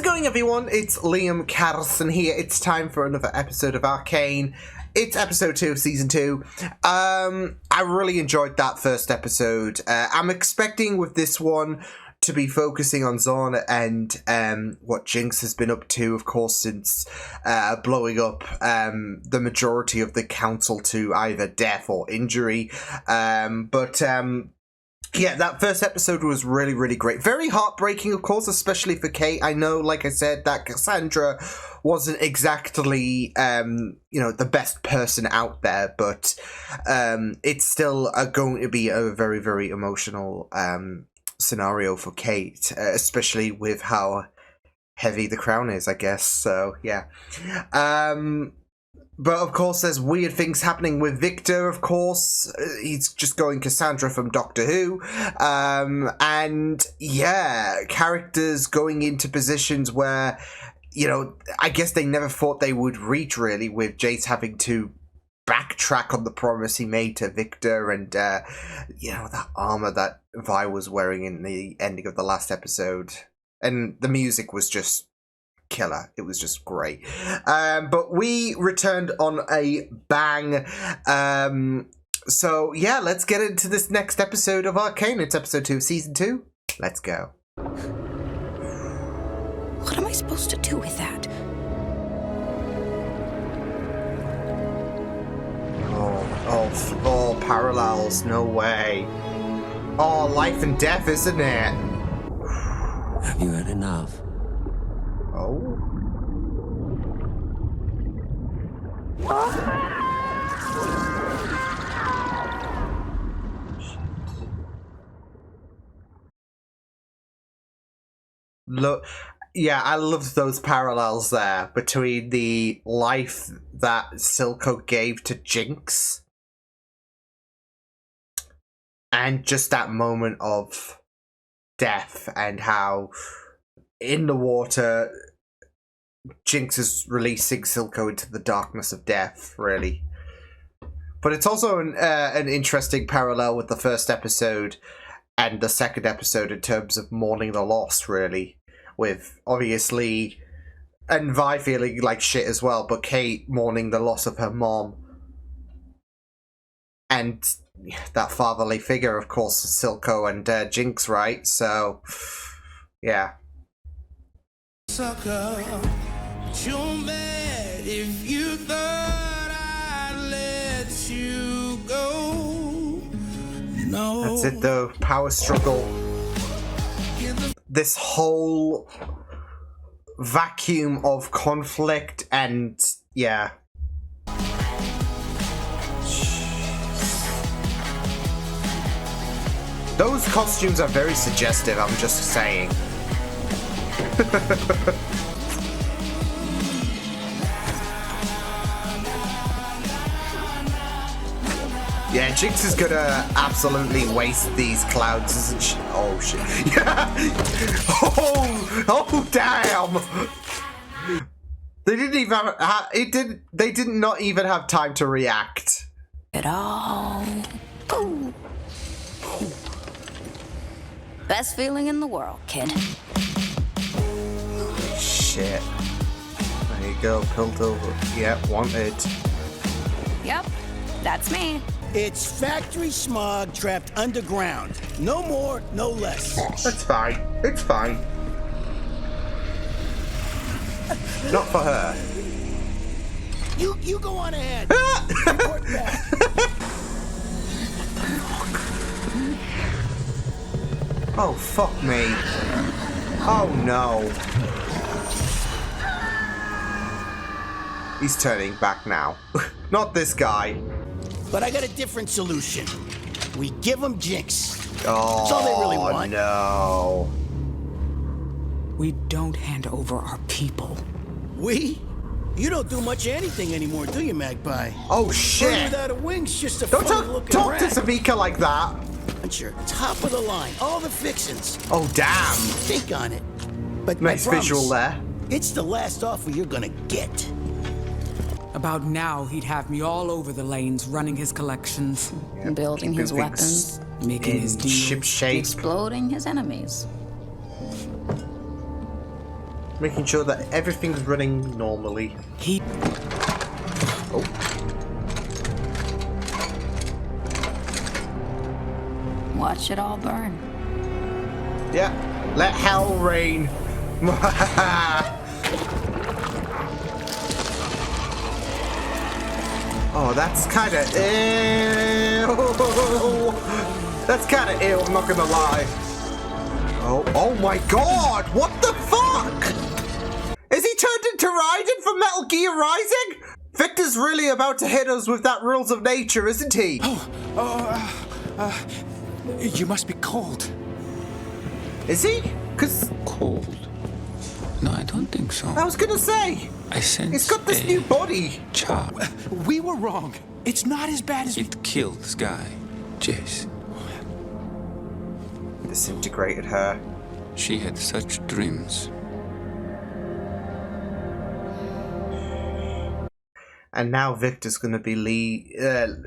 it going, everyone? It's Liam Carlson here. It's time for another episode of Arcane. It's episode 2 of season 2. I really enjoyed that first episode. I'm expecting with this one to be focusing on Zorn and what Jinx has been up to, of course, since blowing up the majority of the council to either death or injury. Yeah, that first episode was really, really great. Very heartbreaking, of course, especially for Kate. I know, like I said, that Cassandra wasn't exactly, the best person out there, but it's still going to be a very, very emotional scenario for Kate, especially with how heavy the crown is, I guess. So, yeah. But, of course, there's weird things happening with Victor, of course. He's just going Cassandra from Doctor Who. And, yeah, characters going into positions where, I guess they never thought they would reach, really, with Jace having to backtrack on the promise he made to Victor and, that armor that Vi was wearing in the ending of the last episode. And the music was just killer. It was just great. But we returned on a bang. So yeah, let's get into this next episode of Arcane. It's episode 2 of season 2. Let's go. What am I supposed to do with that? Oh, parallels. No way. Oh, life and death, isn't it? Have you had enough? Oh. Look, yeah, I love those parallels there between the life that Silco gave to Jinx and just that moment of death and how in the water Jinx is releasing Silco into the darkness of death, really. But it's also an interesting parallel with the first episode and the second episode in terms of mourning the loss, really. With, obviously, and Vi feeling like shit as well, but Kate mourning the loss of her mom. And that fatherly figure, of course, Silco and Jinx, right? So, yeah. Sucker, you're mad if you thought I'd let you go. No. That's it though, power struggle. This whole vacuum of conflict and, yeah. Those costumes are very suggestive, I'm just saying. Yeah, Jinx is gonna absolutely waste these clouds, isn't she? Oh shit! Yeah. Oh damn! They didn't even have They did not even have time to react. It all. Ooh. Best feeling in the world, kid. Shit. There you go, pulled over. Yep, wanted. Yep, that's me. It's factory smog trapped underground. No more, no less. That's fine. It's fine. Not for her. You go on ahead. Report back. Oh, fuck me. Oh, no. He's turning back now. Not this guy. But I got a different solution. We give them Jinx. Oh, that's all they really want. No. We don't hand over our people. We? You don't do much of anything anymore, do you, Magpie? Oh, shit. Bird without a wing's just a Don't funny-looking talk rat. to Samika like that. Sure, top of the line, all the fixins'. Oh, damn. Think on it. But nice visual there. It's the last offer you're gonna get. About now, he'd have me all over the lanes, running his collections. Yep. Building his weapons. Making his deals. Ship shape. Exploding his enemies. making sure that everything's running normally. Oh. Watch it all burn. Yeah, let hell rain. Oh, that's kind of ill. That's kind of ill, I'm not gonna lie. Oh my god, what the fuck? Is he turned into Raiden from Metal Gear Rising? Victor's really about to hit us with that rules of nature, isn't he? You must be cold. Is he? Cause Cold? No, I don't think so. I was gonna say, I sense he's got this a new body. char. We were wrong. It's not as bad as It killed this guy, Jace. Disintegrated her. She had such dreams. And now Victor's gonna be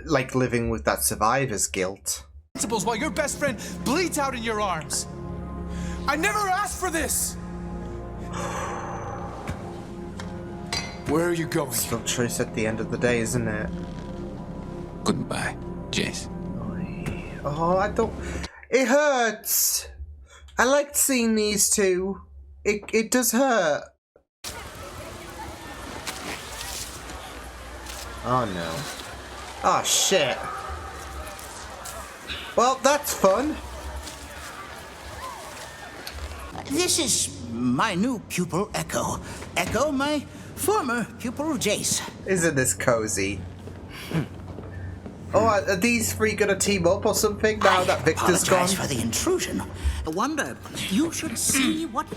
like living with that survivor's guilt. principles while your best friend bleeds out in your arms. I never asked for this. Where are you going? Still choice at the end of the day, isn't it? Goodbye, Jace. Oh, I don't. It hurts. I liked seeing these two. It does hurt. Oh no. Oh shit. Well, that's fun. This is my new pupil, Echo. Echo, my former pupil, Jace. Isn't this cozy? Oh, are these three gonna team up or something now that Victor's gone? Apologize for the intrusion. I wonder, you should see what...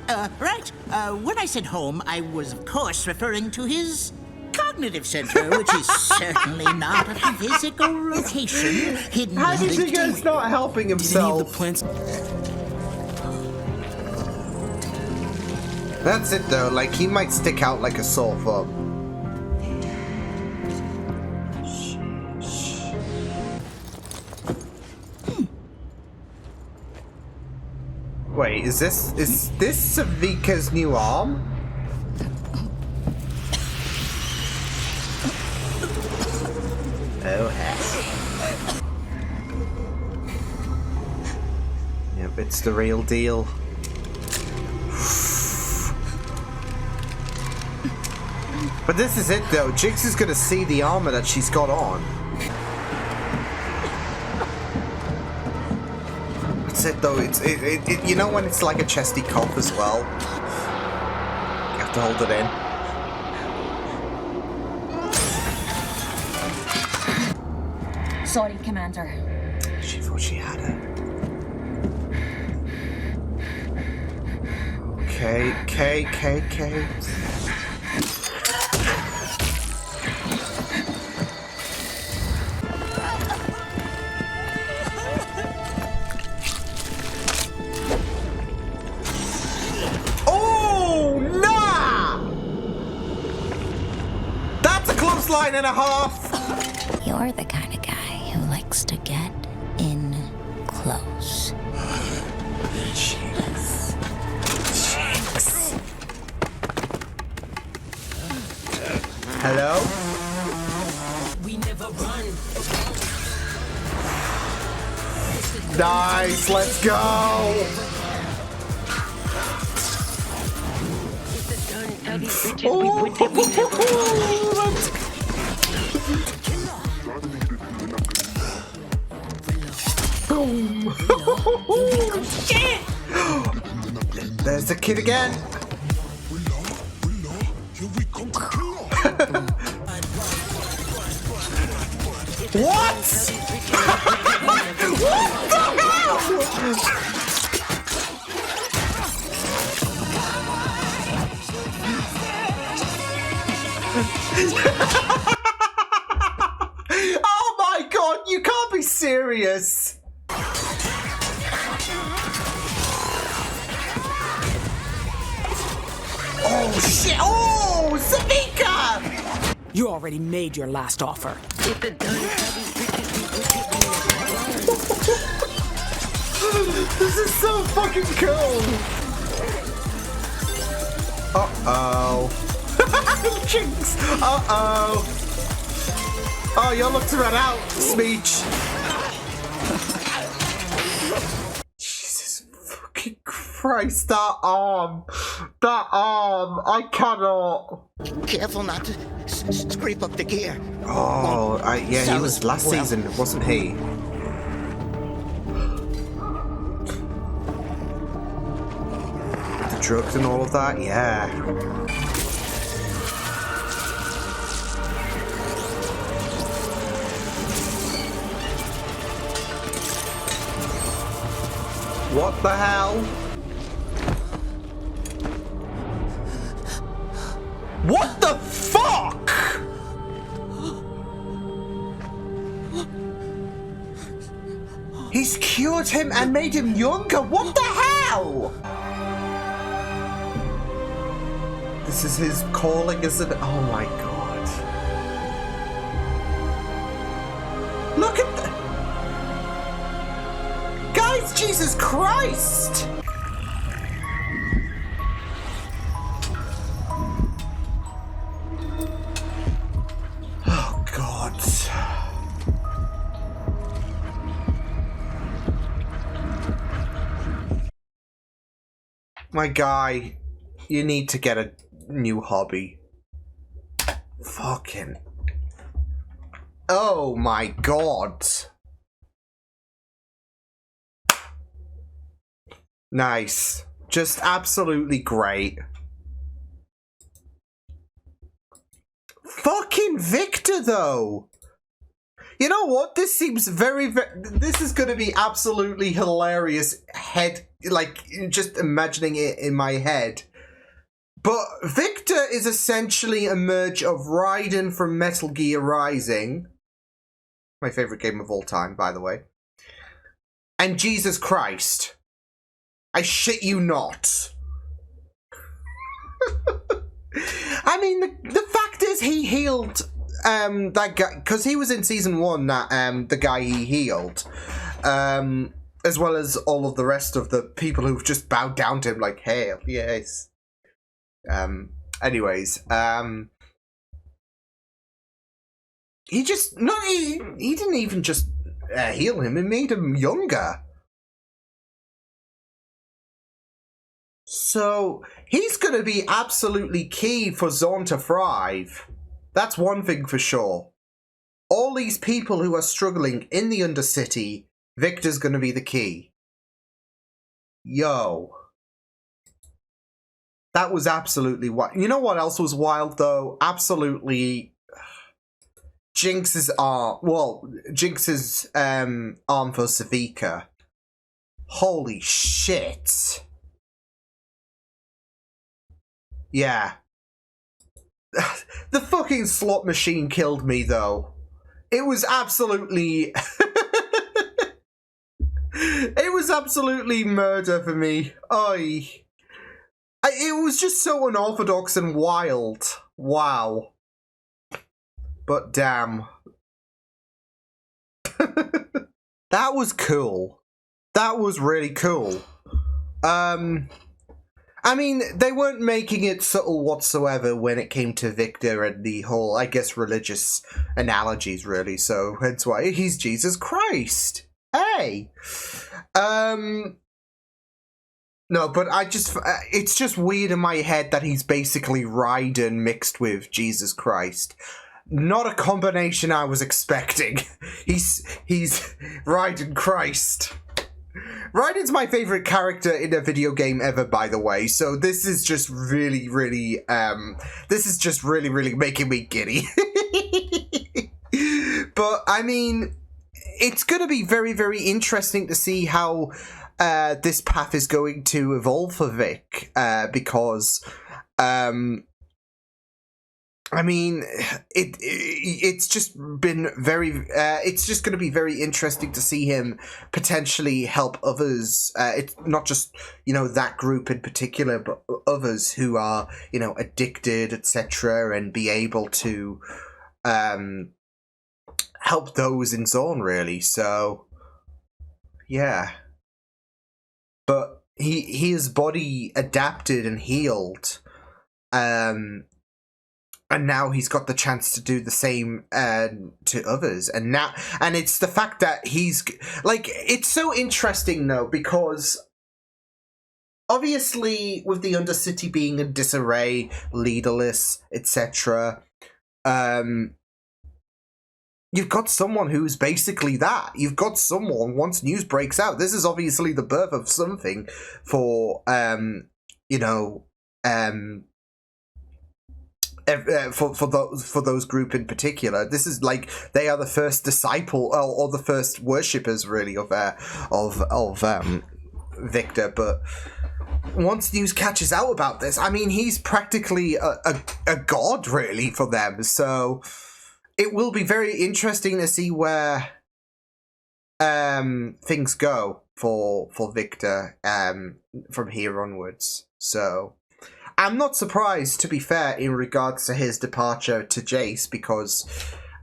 when I said home, I was, of course, referring to his cognitive center, which is certainly not a physical location hidden How in did the he get start helping himself? plants? That's it though, like he might stick out like a sore thumb. Wait, is this Savika's new arm? Oh heck. Yep, it's the real deal. But this is it though, Jigs is gonna see the armor that she's got on. That's it though, it you know when it's like a chesty cough as well? You have to hold it in. Sorry, Commander. She thought she had it. Okay. Oh, nah! That's a close line and a half! You're the kind of guy who likes to get in close. Jinx. Hello? We never run. Nice, let's go! Boom! Shit! There's the kid again. What? What the hell? Oh my god, you can't be serious. Oh shit! Oh, Savika! You already made your last offer. This is so fucking cool. Uh-oh. Jinx! Uh-oh. Oh, you're looking right out, Smeech. Jesus fucking Christ, that arm. That arm. I cannot. Careful not to scrape up the gear. Oh, yeah, he was last Well. season, wasn't he? The drugs and all of that, yeah. What the hell? What the fuck? He's cured him and made him younger. What the hell? This is his calling, isn't it? Oh my god. Look at that. Guys, Jesus Christ. Oh god. My guy, you need to get a new hobby. Fucking. Oh my god. Nice. Just absolutely great. Fucking Victor, though. You know what? This seems very this is going to be absolutely hilarious like, just imagining it in my head. But Victor is essentially a merge of Raiden from Metal Gear Rising. My favorite game of all time, by the way. And Jesus Christ. I shit you not. I mean, the fact is he healed that guy, because he was in season 1, that the guy he healed, as well as all of the rest of the people who've just bowed down to him like, hey, yes. Anyways, he just, no, he didn't even just heal him, it made him younger. So, he's going to be absolutely key for Zorn to thrive. That's one thing for sure. All these people who are struggling in the Undercity, Victor's going to be the key. Yo. That was absolutely wild. You know what else was wild, though? Absolutely. Jinx's arm. Well, Jinx's arm for Savika. Holy shit. Yeah. The fucking slot machine killed me, though. It was absolutely... It was absolutely murder for me. It was just so unorthodox and wild. Wow. But damn. That was cool. That was really cool. I mean, they weren't making it subtle whatsoever when it came to Victor and the whole, I guess, religious analogies, really. So, hence why he's Jesus Christ. Hey! No, but it's just weird in my head that he's basically Raiden mixed with Jesus Christ. Not a combination I was expecting. He's Raiden Christ. Raiden's my favorite character in a video game ever, by the way, so this is just really, really, really making me giddy. But, I mean, it's going to be very, very interesting to see how this path is going to evolve for Vic, because, I mean, it's just been very, it's just going to be very interesting to see him potentially help others. It's not just, that group in particular, but others who are, addicted, etc., and be able to help those in Zorn, really. So, yeah. But his body adapted and healed And now he's got the chance to do the same to others. And it's the fact that he's like, it's so interesting though, because obviously with the Undercity being in disarray, leaderless, etc., you've got someone who's basically that. You've got someone, once news breaks out, this is obviously the birth of something for for those group in particular. This is like they are the first disciple or the first worshippers really of Victor. But once news catches out about this, I mean, he's practically a god really for them. So it will be very interesting to see where things go for Victor from here onwards. So I'm not surprised, to be fair, in regards to his departure to Jace, because,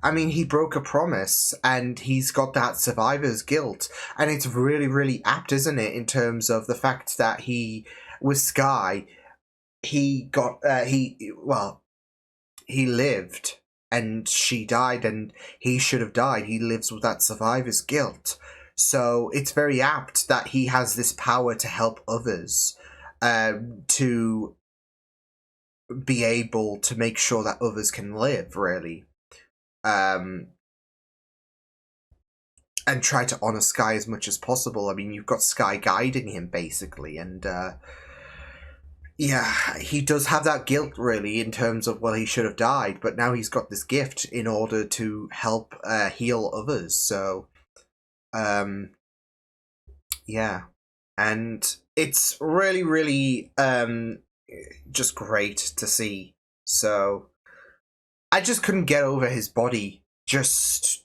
I mean, he broke a promise, and he's got that survivor's guilt, and it's really, really apt, isn't it, in terms of the fact that he, with Skye, he lived, and she died, and he should have died. He lives with that survivor's guilt. So it's very apt that he has this power to help others, to be able to make sure that others can live, really. And try to honor Skye as much as possible. I mean, you've got Skye guiding him, basically, and yeah, he does have that guilt, really, in terms of, well, he should have died, but now he's got this gift in order to help heal others, so, yeah, and it's really, really, just great to see. So I just couldn't get over his body. Just,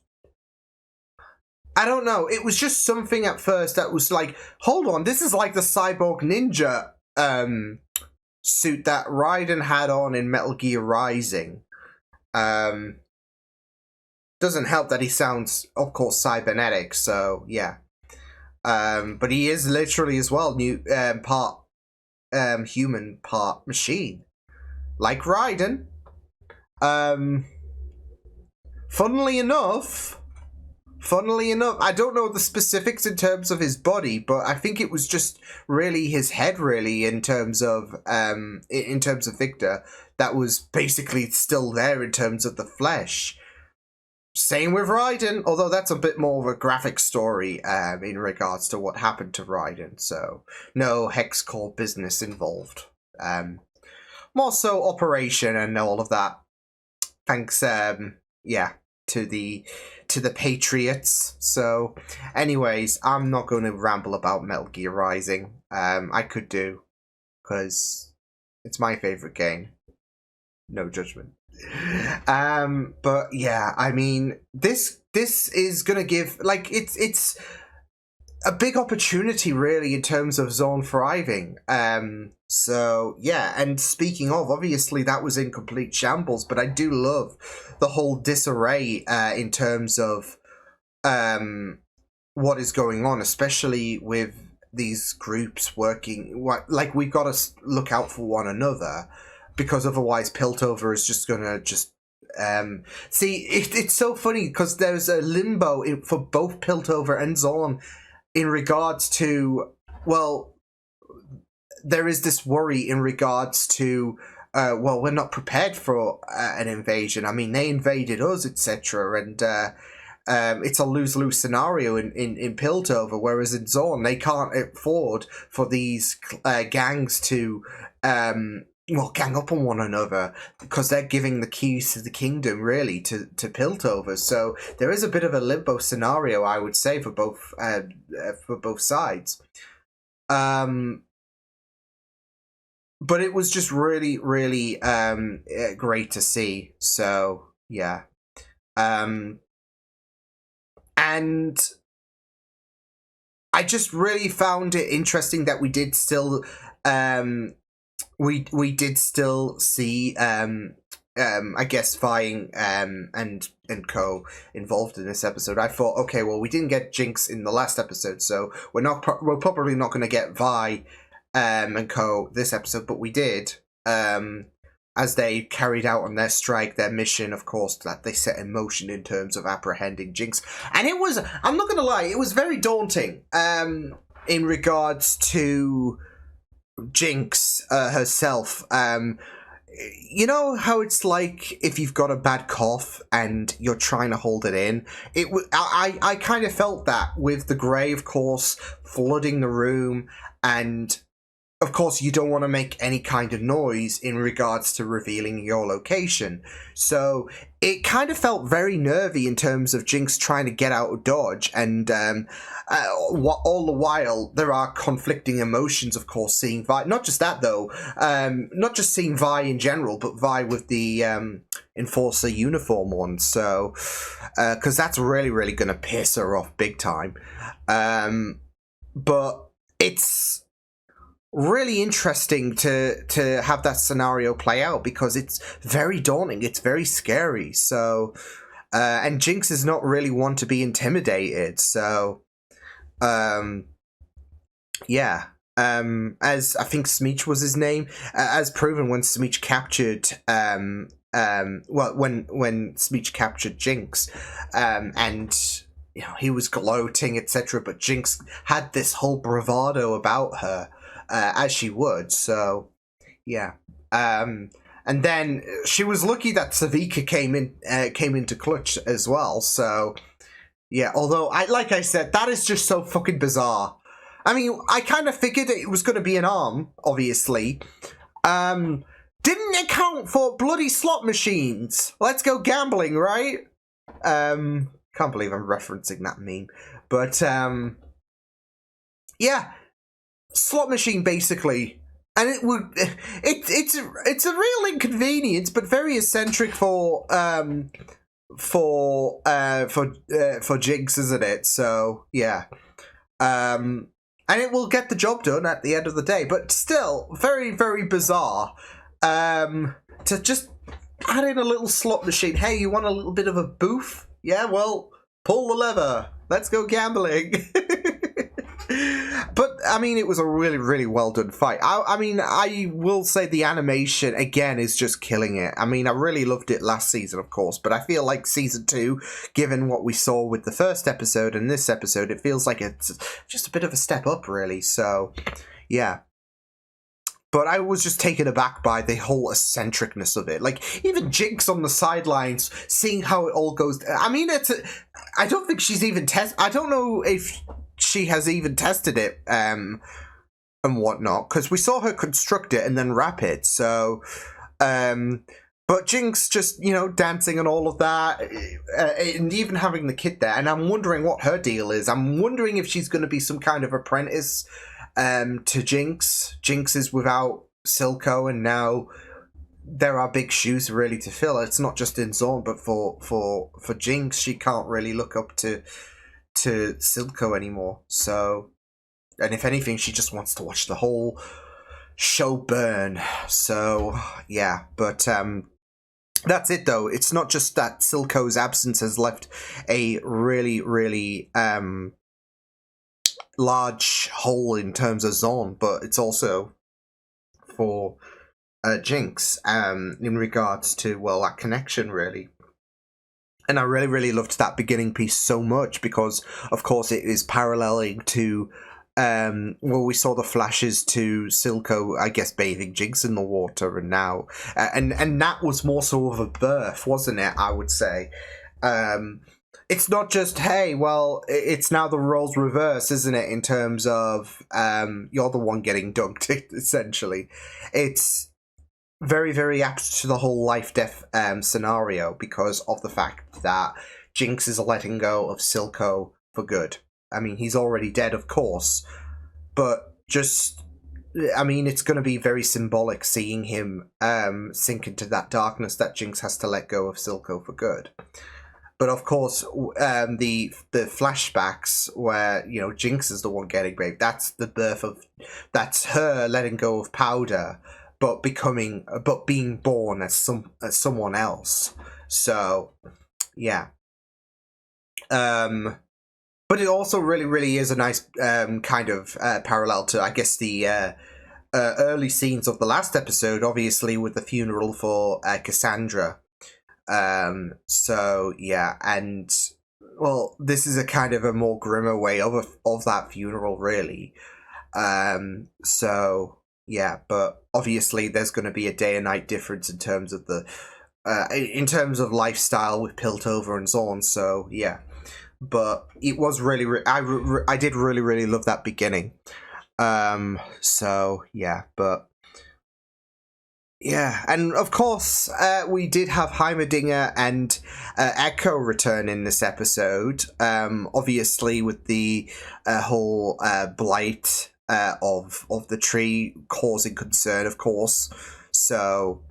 I don't know, it was just something at first that was like, hold on, this is like the cyborg ninja suit that Raiden had on in Metal Gear Rising. Doesn't help that he sounds, of course, cybernetic, so yeah. But he is literally as well part human, part machine, like Raiden. Funnily enough, I don't know the specifics in terms of his body, but I think it was just really his head, really, in terms of Victor, that was basically still there in terms of the flesh. Same with Raiden, although that's a bit more of a graphic story in regards to what happened to Raiden, so no hex core business involved. More so operation and all of that. Thanks, yeah, to the Patriots. So, anyways, I'm not going to ramble about Metal Gear Rising. I could do, because it's my favourite game. No judgment. But yeah, I mean, this is gonna give, like, it's a big opportunity, really, in terms of Zone thriving. So yeah, and speaking of, obviously that was in complete shambles, but I do love the whole disarray in terms of what is going on, especially with these groups working. Like, we've got to look out for one another, because otherwise Piltover is just gonna see, it's so funny, because there's a limbo for both Piltover and Zorn in regards to, well, there is this worry in regards to, well, we're not prepared for an invasion. I mean, they invaded us, etc., and it's a lose-lose scenario in Piltover, whereas in Zorn, they can't afford for these gangs to gang up on one another, because they're giving the keys to the kingdom, really, to Piltover. So there is a bit of a limbo scenario, I would say, for both sides. But it was just really, really great to see. So yeah, and I just really found it interesting that we did still we did still see I guess Vi and co involved in this episode. I thought, okay, well, we didn't get Jinx in the last episode, so we're probably not going to get Vi and co this episode, but we did. as they carried out on their strike, their mission, of course, that they set in motion in terms of apprehending Jinx. And it was, I'm not going to lie, it was very daunting in regards to Jinx herself. You know how it's like if you've got a bad cough and you're trying to hold it in? I kind of felt that with the Grey, of course, flooding the room, and of course, you don't want to make any kind of noise in regards to revealing your location. So it kind of felt very nervy in terms of Jinx trying to get out of dodge. And all the while, there are conflicting emotions, of course, seeing Vi. Not just that, though. Not just seeing Vi in general, but Vi with the Enforcer uniform on. So, because that's really, really going to piss her off big time. But it's really interesting to have that scenario play out, because it's very daunting, it's very scary. So and Jinx is not really one to be intimidated, so yeah, as I think Smeech was his name, as proven when Smeech captured well, when Smeech captured Jinx, and you know, he was gloating, etc., but Jinx had this whole bravado about her, as she would. So yeah, and then she was lucky that Savika came into clutch as well. So yeah, although like I said, that is just so fucking bizarre. I mean, I kind of figured it was going to be an arm, obviously. Didn't account for bloody slot machines. Let's go gambling, right? Can't believe I'm referencing that meme, but yeah. Slot machine, basically, and it's a real inconvenience, but very eccentric for Jinx, isn't it? So yeah, and it will get the job done at the end of the day, but still very, very bizarre to just add in a little slot machine. Hey, you want a little bit of a booth? Yeah, well, pull the lever. Let's go gambling. But I mean, it was a really, really well done fight. I mean, I will say the animation again is just killing it. I mean, I really loved it last season, of course, but I feel like season 2, given what we saw with the first episode and this episode, it feels like it's just a bit of a step up, really. So yeah. But I was just taken aback by the whole eccentricness of it. Like, even Jinx on the sidelines, seeing how it all goes. I mean, I don't think she's even I don't know if she has even tested it and whatnot, because we saw her construct it and then wrap it. So, but Jinx just, you know, dancing and all of that, and even having the kid there. And I'm wondering what her deal is. I'm wondering if she's going to be some kind of apprentice to Jinx. Jinx is without Silco, and now there are big shoes really to fill. It's not just in Zorn, but for Jinx, she can't really look up to Silco anymore. So, and if anything, she just wants to watch the whole show burn. So yeah, but that's it though. It's not just that Silco's absence has left a really, really large hole in terms of Zorn, but it's also for Jinx in regards to, well, that connection, really. And I really, really loved that beginning piece so much, because of course it is paralleling to well, we saw the flashes to Silco, I guess, bathing Jinx in the water, and now and that was more so of a birth, wasn't it? I would say it's not just, hey, well, it's now the roles reverse, isn't it, in terms of you're the one getting dunked, essentially. It's very, very apt to the whole life-death scenario, because of the fact that Jinx is letting go of Silco for good. I mean, he's already dead, of course, but just, I mean, it's going to be very symbolic seeing him sink into that darkness that Jinx has to let go of Silco for good. But of course, the flashbacks where, you know, Jinx is the one getting raped, that's the birth of, that's her letting go of Powder, but being born as someone else. So, yeah. But it also really, really is a nice kind of parallel to, I guess, the early scenes of the last episode, obviously with the funeral for Cassandra. So yeah, and well, this is a kind of a more grimmer way of that funeral, really. So yeah, but obviously there's going to be a day and night difference in terms of the lifestyle with Piltover and so on. So yeah, but it was really, I did really love that beginning. So yeah, but yeah, and of course, we did have Heimerdinger and Echo return in this episode. Obviously, with the whole blight of the tree causing concern, of course. So,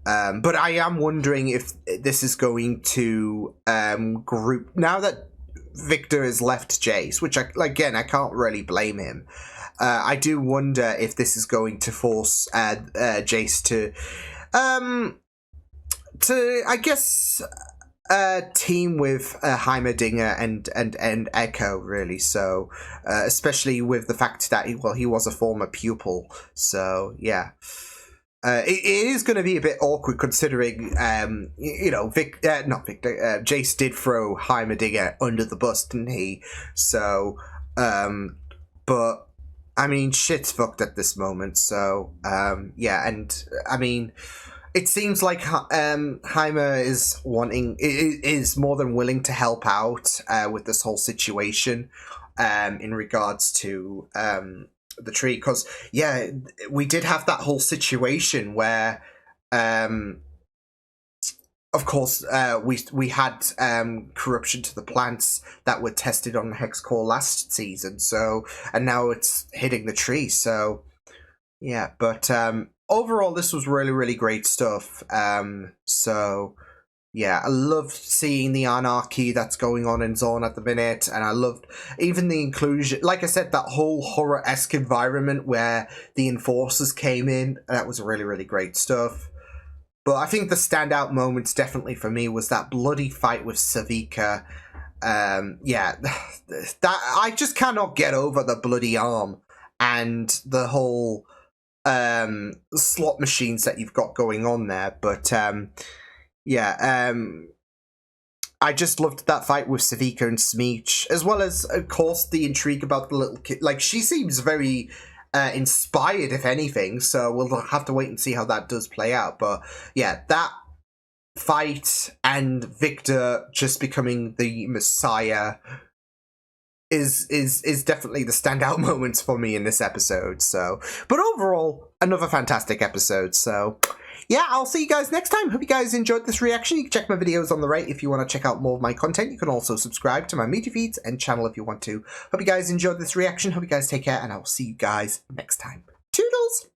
but I am wondering if this is going to group now that Victor has left Jace, which I can't really blame him. I do wonder if this is going to force Jace to I guess team with Heimerdinger and Echo, really. So especially with the fact that he was a former pupil. So yeah. It is going to be a bit awkward considering, Jace did throw Heimerdinger under the bus, didn't he? So, but I mean, shit's fucked at this moment. So, yeah, and I mean, it seems like Heimer is more than willing to help out with this whole situation in regards to the tree, because yeah, we did have that whole situation where of course we had corruption to the plants that were tested on Hex Core last season, so, and now it's hitting the tree. So yeah, but overall this was really great stuff. So yeah, I love seeing the anarchy that's going on in Zorn at the minute, and I loved even the inclusion, like I said, that whole horror-esque environment where the Enforcers came in. That was really great stuff. But I think the standout moments definitely for me was that bloody fight with Savika. Yeah, that I just cannot get over the bloody arm and the whole slot machines that you've got going on there. But yeah, I just loved that fight with Savika and Smeech, as well as, of course, the intrigue about the little kid. Like, she seems very inspired, if anything, so we'll have to wait and see how that does play out. But yeah, that fight and Victor just becoming the Messiah is definitely the standout moments for me in this episode. So, but overall, another fantastic episode. So yeah, I'll see you guys next time. Hope you guys enjoyed this reaction. You can check my videos on the right if you want to check out more of my content. You can also subscribe to my media feeds and channel if you want to. Hope you guys enjoyed this reaction. Hope you guys take care, and I will see you guys next time. Toodles!